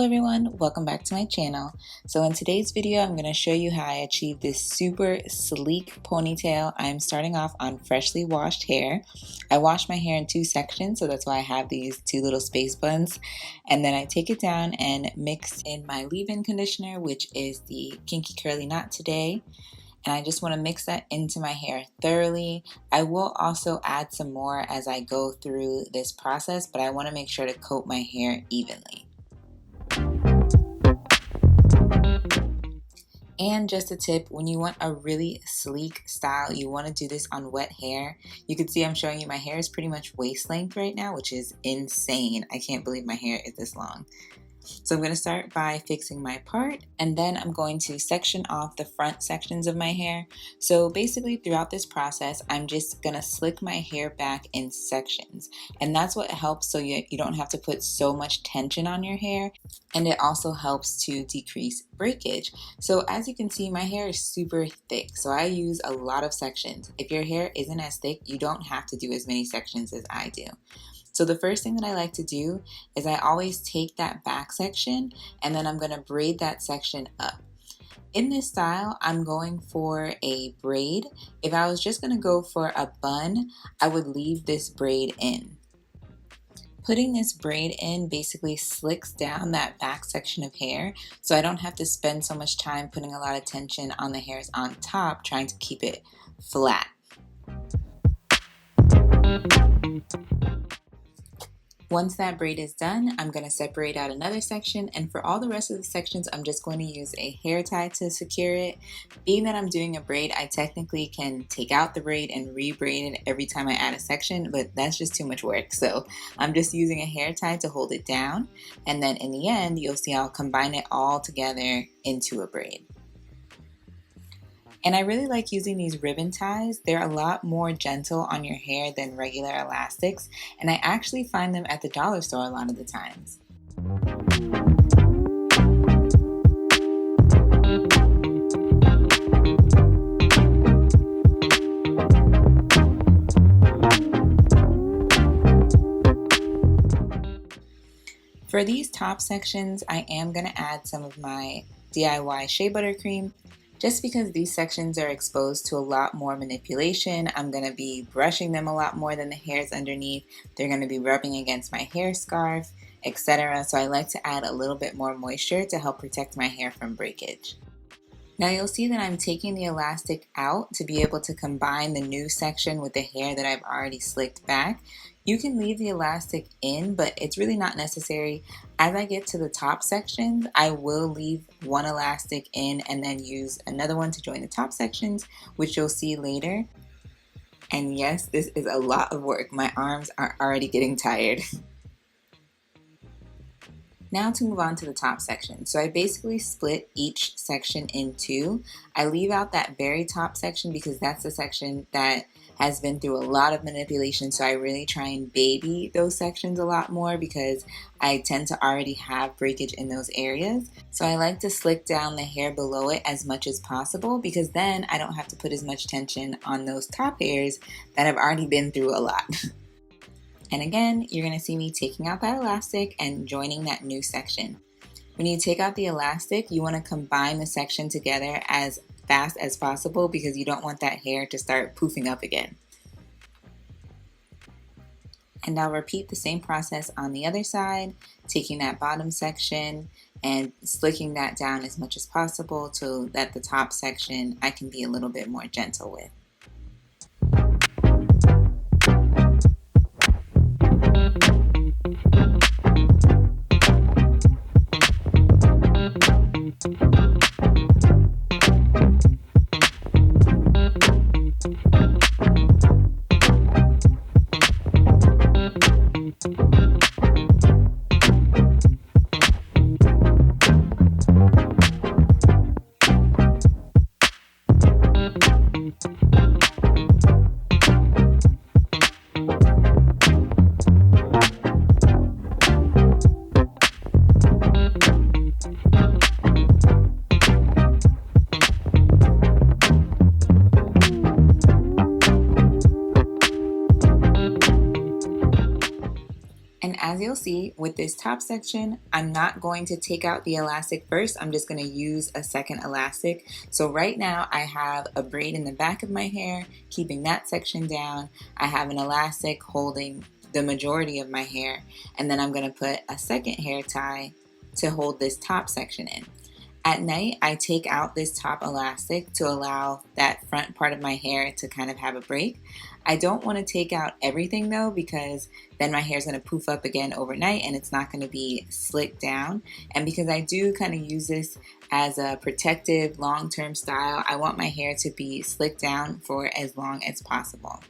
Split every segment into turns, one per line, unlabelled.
Hello everyone, welcome back to my channel. So in today's video, I'm going to show you how I achieved this super sleek ponytail. I'm starting off on freshly washed hair. I wash my hair in two sections, so that's why I have these two little space buns. And then I take it down and mix in my leave-in conditioner, which is the Kinky Curly Knot today. And I just want to mix that into my hair thoroughly. I will also add some more as I go through this process, but I want to make sure to coat my hair evenly. And just a tip, when you want a really sleek style, you want to do this on wet hair. You can see I'm showing you my hair is pretty much waist length right now, which is insane. I can't believe my hair is this long. So I'm going to start by fixing my part, and then I'm going to section off the front sections of my hair. So basically throughout this process, I'm just going to slick my hair back in sections. And that's what helps so you don't have to put so much tension on your hair. And it also helps to decrease breakage. So as you can see, my hair is super thick. So I use a lot of sections. If your hair isn't as thick, you don't have to do as many sections as I do. So the first thing that I like to do is I always take that back section and then I'm going to braid that section up. In this style, I'm going for a braid. If I was just going to go for a bun, I would leave this braid in. Putting this braid in basically slicks down that back section of hair, so I don't have to spend so much time putting a lot of tension on the hairs on top trying to keep it flat. Once that braid is done, I'm going to separate out another section, and for all the rest of the sections, I'm just going to use a hair tie to secure it. Being that I'm doing a braid, I technically can take out the braid and re-braid it every time I add a section, but that's just too much work. So I'm just using a hair tie to hold it down, and then in the end, you'll see I'll combine it all together into a braid. And I really like using these ribbon ties. They're a lot more gentle on your hair than regular elastics, and I actually find them at the dollar store a lot of the times. For these top sections, I am going to add some of my DIY shea butter cream. Just because these sections are exposed to a lot more manipulation, I'm going to be brushing them a lot more than the hairs underneath. They're going to be rubbing against my hair scarf, etc. So I like to add a little bit more moisture to help protect my hair from breakage. Now you'll see that I'm taking the elastic out to be able to combine the new section with the hair that I've already slicked back. You can leave the elastic in, but it's really not necessary. As I get to the top sections, I will leave one elastic in and then use another one to join the top sections, which you'll see later. And yes, this is a lot of work. My arms are already getting tired. Now to move on to the top section. So I basically split each section in two. I leave out that very top section because that's the section that has been through a lot of manipulation, so I really try and baby those sections a lot more because I tend to already have breakage in those areas. So I like to slick down the hair below it as much as possible because then I don't have to put as much tension on those top hairs that have already been through a lot. And again, you're going to see me taking out that elastic and joining that new section. When you take out the elastic, you want to combine the section together as fast as possible because you don't want that hair to start poofing up again. And I'll repeat the same process on the other side, taking that bottom section and slicking that down as much as possible so that the top section I can be a little bit more gentle with. And as you'll see with this top section, I'm not going to take out the elastic first. I'm just going to use a second elastic. So right now I have a braid in the back of my hair, keeping that section down. I have an elastic holding the majority of my hair. And then I'm going to put a second hair tie to hold this top section in. At night, I take out this top elastic to allow that front part of my hair to kind of have a break. I don't want to take out everything though, because then my hair is going to poof up again overnight and it's not going to be slicked down. And because I do kind of use this as a protective long-term style, I want my hair to be slicked down for as long as possible.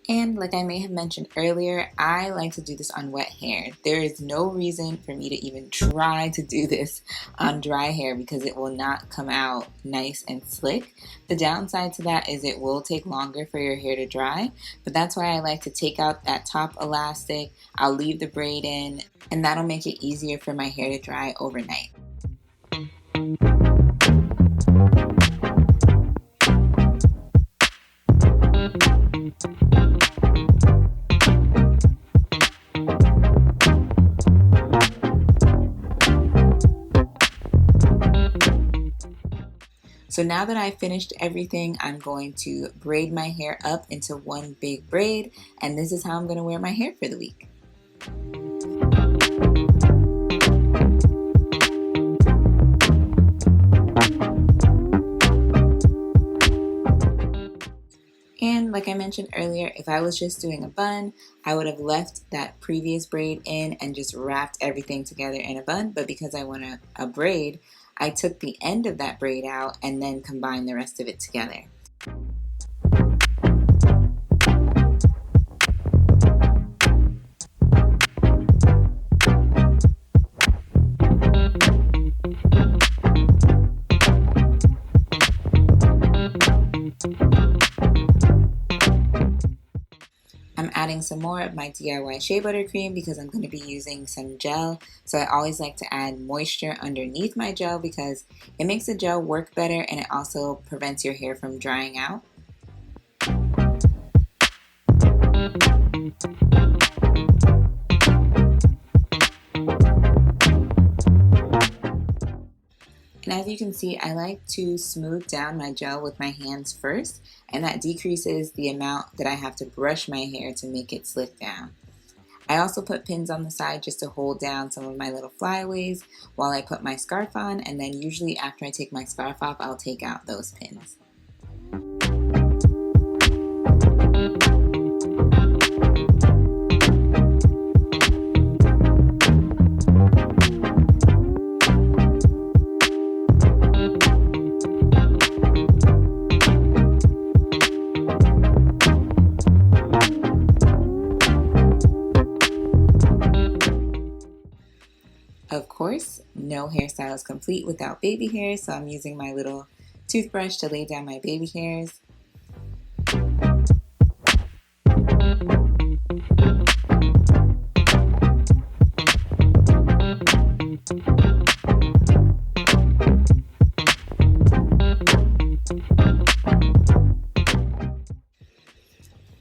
And like I may have mentioned earlier, I like to do this on wet hair. There is no reason for me to even try to do this on dry hair because it will not come out nice and slick. The downside to that is it will take longer for your hair to dry, but that's why I like to take out that top elastic. I'll leave the braid in, and that'll make it easier for my hair to dry overnight. So now that I've finished everything, I'm going to braid my hair up into one big braid, and this is how I'm going to wear my hair for the week. And like I mentioned earlier, if I was just doing a bun, I would have left that previous braid in and just wrapped everything together in a bun. But because I want a braid, I took the end of that braid out and then combined the rest of it together. I'm adding some more of my DIY shea butter cream because I'm going to be using some gel. So I always like to add moisture underneath my gel because it makes the gel work better and it also prevents your hair from drying out. And as you can see, I like to smooth down my gel with my hands first, and that decreases the amount that I have to brush my hair to make it slick down. I also put pins on the side just to hold down some of my little flyaways while I put my scarf on, and then usually after I take my scarf off, I'll take out those pins. Of course, no hairstyle is complete without baby hairs, so I'm using my little toothbrush to lay down my baby hairs.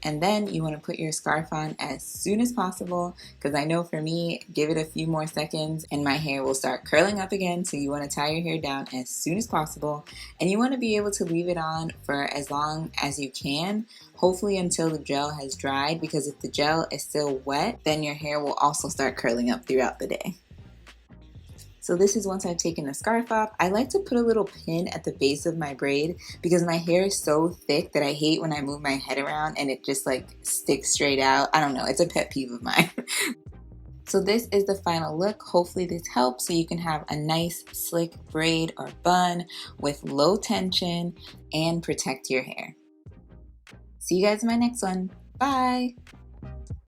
And then you want to put your scarf on as soon as possible, because I know for me, give it a few more seconds and my hair will start curling up again. So you want to tie your hair down as soon as possible, and you want to be able to leave it on for as long as you can, hopefully until the gel has dried, because if the gel is still wet, then your hair will also start curling up throughout the day. So this is once I've taken the scarf off. I like to put a little pin at the base of my braid because my hair is so thick that I hate when I move my head around and it just like sticks straight out. I don't know, it's a pet peeve of mine. So this is the final look. Hopefully this helps so you can have a nice slick braid or bun with low tension and protect your hair. See you guys in my next one. Bye!